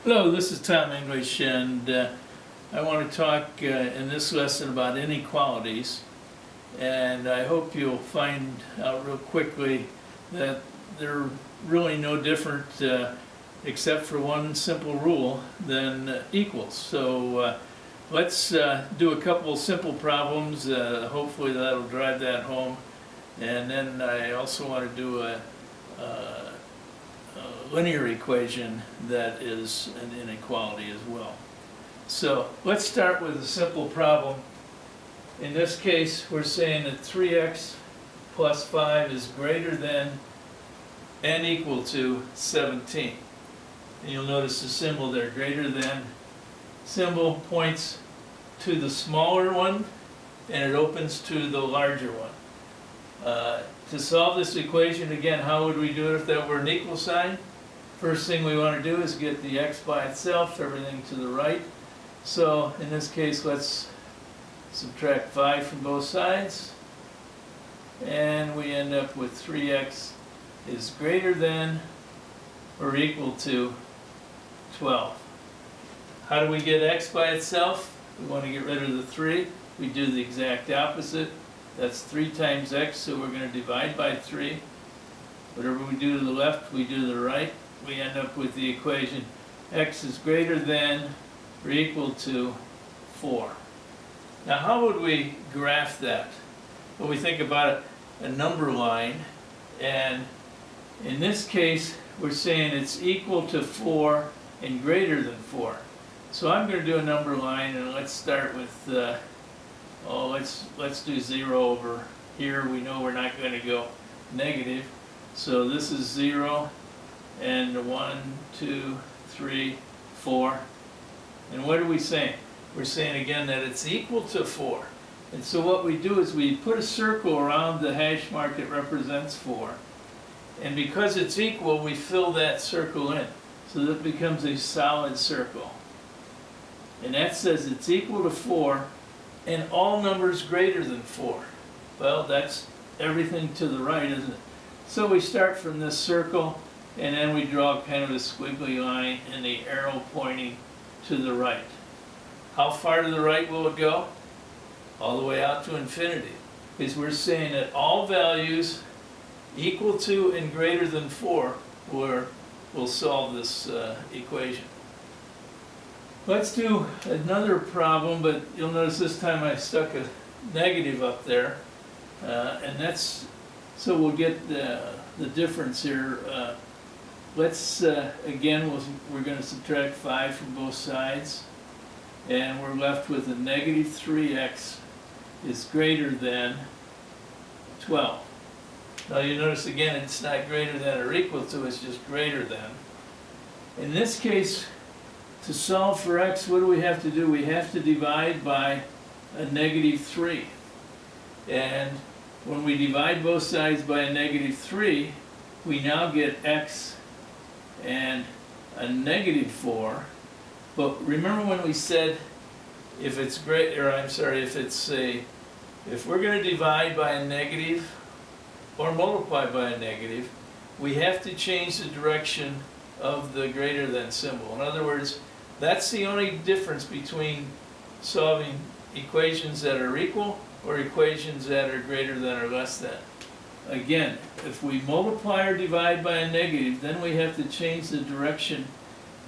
Hello, this is Tom English, and I want to talk in this lesson about inequalities. And I hope you'll find out real quickly that they're really no different, except for one simple rule, than equals. So let's do a couple simple problems. Hopefully that'll drive that home. And then I also want to do a linear equation that is an inequality as well. So let's start with a simple problem. In this case, we're saying that 3x plus 5 is greater than and equal to 17. And you'll notice the symbol there, greater than symbol points to the smaller one and it opens to the larger one. To solve this equation, again, how would we do it if that were an equal sign? First thing we want to do is get the x by itself, everything to the right. So in this case, let's subtract 5 from both sides. And we end up with 3x is greater than or equal to 12. How do we get x by itself? We want to get rid of the 3. We do the exact opposite. That's 3 times x, so we're going to divide by 3. Whatever we do to the left, we do to the right. We end up with the equation x is greater than or equal to 4. Now how would we graph that? Well, we think about it, a number line, and in this case we're saying it's equal to 4 and greater than 4. So I'm going to do a number line, and let's start with let's do 0 over here. We know we're not going to go negative, so this is 0 and 1, 2, 3, 4. And what are we saying? We're saying again that it's equal to 4. And so what we do is we put a circle around the hash mark that represents 4. And because it's equal, we fill that circle in. So that it becomes a solid circle. And that says it's equal to 4 and all numbers greater than 4. Well, that's everything to the right, isn't it? So we start from this circle, and then we draw kind of a squiggly line and the arrow pointing to the right. How far to the right will it go? All the way out to infinity. Because we're saying that all values equal to and greater than 4 will solve this equation. Let's do another problem, but you'll notice this time I stuck a negative up there. And that's, so we'll get the difference here. Let's, again, we're going to subtract 5 from both sides. And we're left with a negative 3x is greater than 12. Now you notice again it's not greater than or equal to, it's just greater than. In this case, to solve for x, what do we have to do? We have to divide by a negative 3. And when we divide both sides by a negative 3, we now get x and a negative 4. But remember when we said if it's if we're going to divide by a negative or multiply by a negative, we have to change the direction of the greater than symbol. In other words, that's the only difference between solving equations that are equal or equations that are greater than or less than. Again, if we multiply or divide by a negative, then we have to change the direction.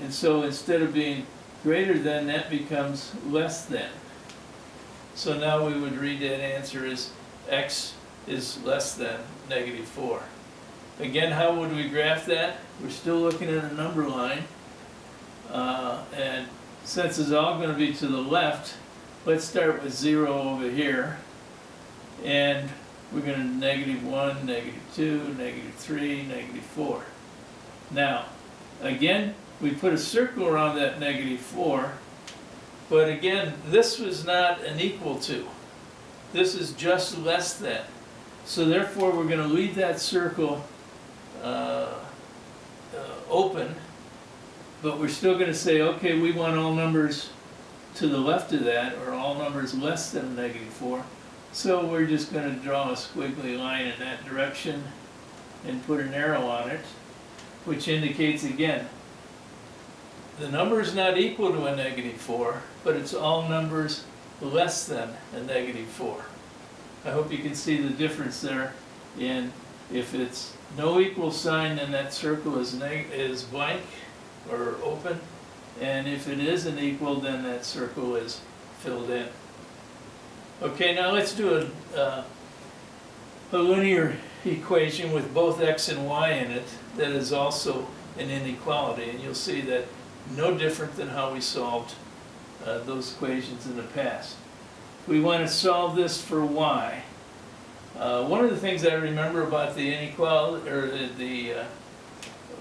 And so instead of being greater than, that becomes less than. So now we would read that answer as x is less than negative 4. Again, how would we graph that? We're still looking at a number line. And since it's all going to be to the left, let's start with 0 over here. And we're going to negative 1, negative 2, negative 3, negative 4. Now, again, we put a circle around that negative 4. But again, this was not an equal to. This is just less than. So therefore, we're going to leave that circle open. But we're still going to say, okay, we want all numbers to the left of that, or all numbers less than negative 4. So we're just going to draw a squiggly line in that direction and put an arrow on it, which indicates again the number is not equal to a -4, but it's all numbers less than a -4. I hope you can see the difference there. And if it's no equal sign, then that circle is blank or open. And if it is an equal, then that circle is filled in. Okay, now let's do a linear equation with both x and y in it that is also an inequality. And you'll see that no different than how we solved those equations in the past. We want to solve this for y. One of the things I remember about the inequality, or the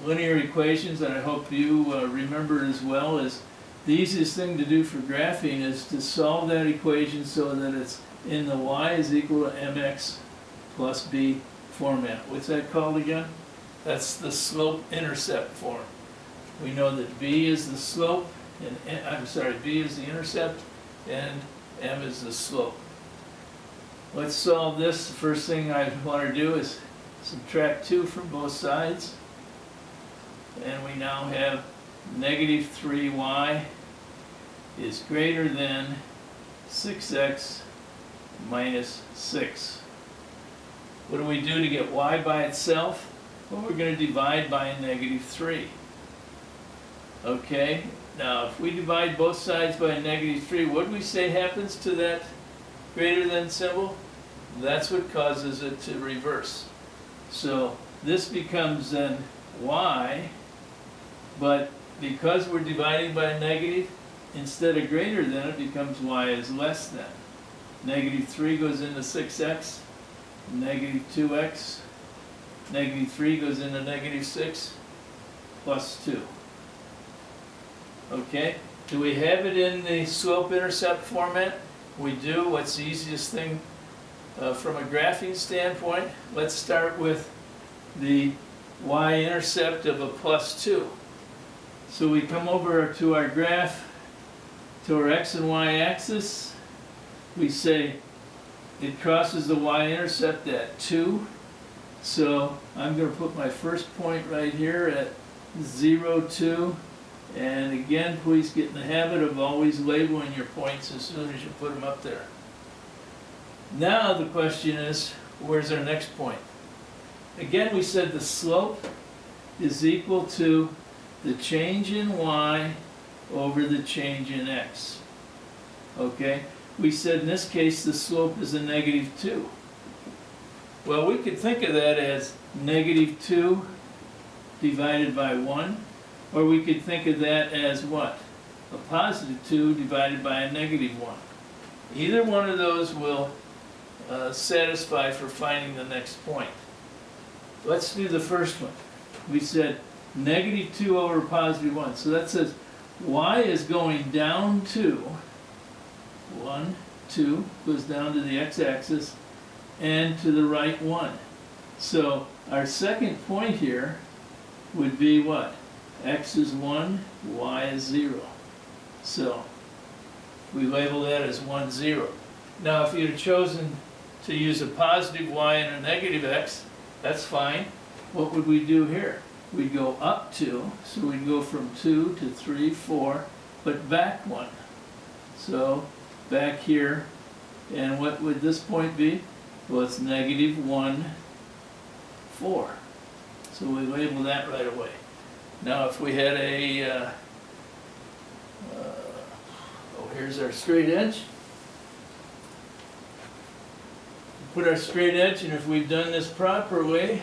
linear equations, and I hope you remember as well, is the easiest thing to do for graphing is to solve that equation so that it's in the y is equal to mx plus b format. What's that called again? That's the slope-intercept form. We know that b is the slope, and b is the intercept, and m is the slope. Let's solve this. The first thing I want to do is subtract 2 from both sides. And we now have -3y is greater than 6x minus 6. What do we do to get y by itself? Well, we're going to divide by a -3. Okay, now if we divide both sides by a -3, what do we say happens to that greater than symbol? That's what causes it to reverse. So this becomes then y, but because we're dividing by a negative, instead of greater than, it becomes y is less than. -3 goes into 6x, -2x, -3 goes into -6, plus 2. Okay, do we have it in the slope-intercept format? We do. What's the easiest thing from a graphing standpoint? Let's start with the y-intercept of a plus 2. So we come over to our graph, to our x and y axis. We say it crosses the y-intercept at 2. So I'm going to put my first point right here at 0, 2. And again, please get in the habit of always labeling your points as soon as you put them up there. Now the question is, where's our next point? Again, we said the slope is equal to the change in y over the change in x. Okay? We said in this case the slope is a -2. Well, we could think of that as -2 divided by 1. Or we could think of that as what? A +2 divided by a -1. Either one of those will satisfy for finding the next point. Let's do the first one. We said -2 over +1. So that says y is going down 2. 1, 2 goes down to the x-axis and to the right 1. So our second point here would be what? X is 1, y is 0. So we label that as 1, 0. Now if you'd have chosen to use a positive y and a negative x, that's fine. What would we do here? We'd go up 2, so we'd go from 2 to 3, 4, but back 1. So back here, and what would this point be? Well, it's -1, 4. So we label that right away. Now if we had a, here's our straight edge. Put our straight edge, and if we've done this properly,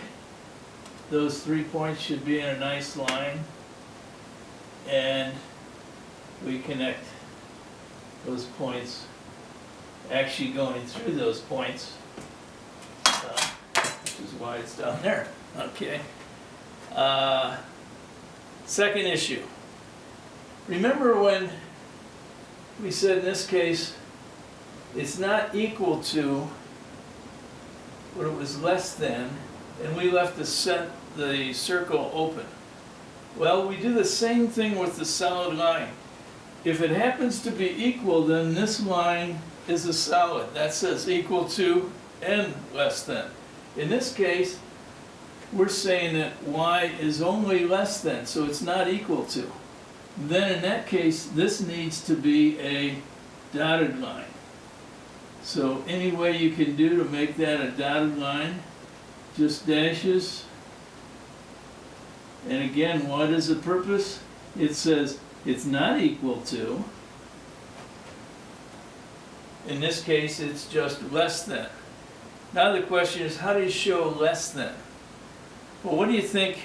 those 3 points should be in a nice line. And we connect those points, actually going through those points, which is why it's down there. Okay. Second issue. Remember when we said in this case it's not equal to, but it was less than, and we left the circle open. Well, we do the same thing with the solid line. If it happens to be equal, then this line is a solid. That says equal to and less than. In this case, we're saying that y is only less than, so it's not equal to. then in that case, this needs to be a dotted line. So any way you can do to make that a dotted line, just dashes. And again, what is the purpose? It says it's not equal to. In this case, it's just less than. Now the question is, how do you show less than? Well, what do you think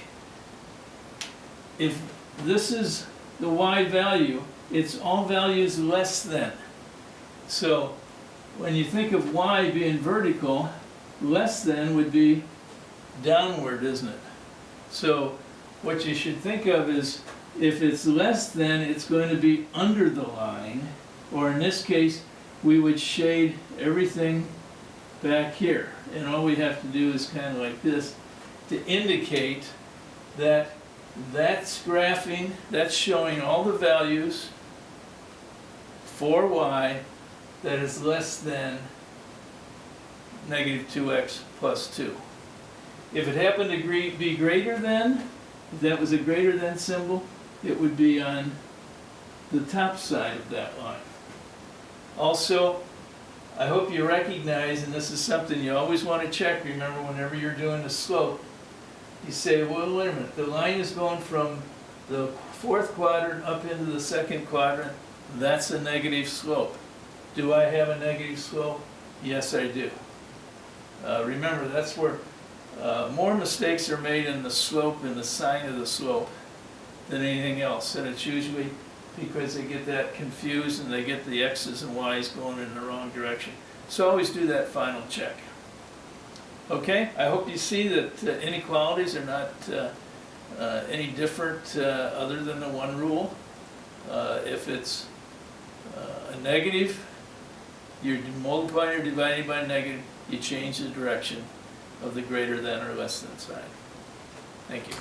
if this is the y value, it's all values less than. So when you think of y being vertical, less than would be downward, isn't it? So what you should think of is, if it's less than, it's going to be under the line, or in this case, we would shade everything back here. And all we have to do is kind of like this to indicate that that's graphing, that's showing all the values for y that is less than negative 2x plus 2. If it happened to be greater than, if that was a greater than symbol, it would be on the top side of that line. Also, I hope you recognize, and this is something you always want to check, remember, whenever you're doing the slope, you say, well, wait a minute, the line is going from the fourth quadrant up into the second quadrant. That's a negative slope. Do I have a negative slope? Yes, I do. Remember, that's where more mistakes are made in the slope and the sign of the slope than anything else. And it's usually because they get that confused and they get the x's and y's going in the wrong direction. So always do that final check. Okay, I hope you see that inequalities are not any different other than the one rule. If it's a negative, you're multiplying or dividing by a negative, you change the direction of the greater than or less than sign. Thank you.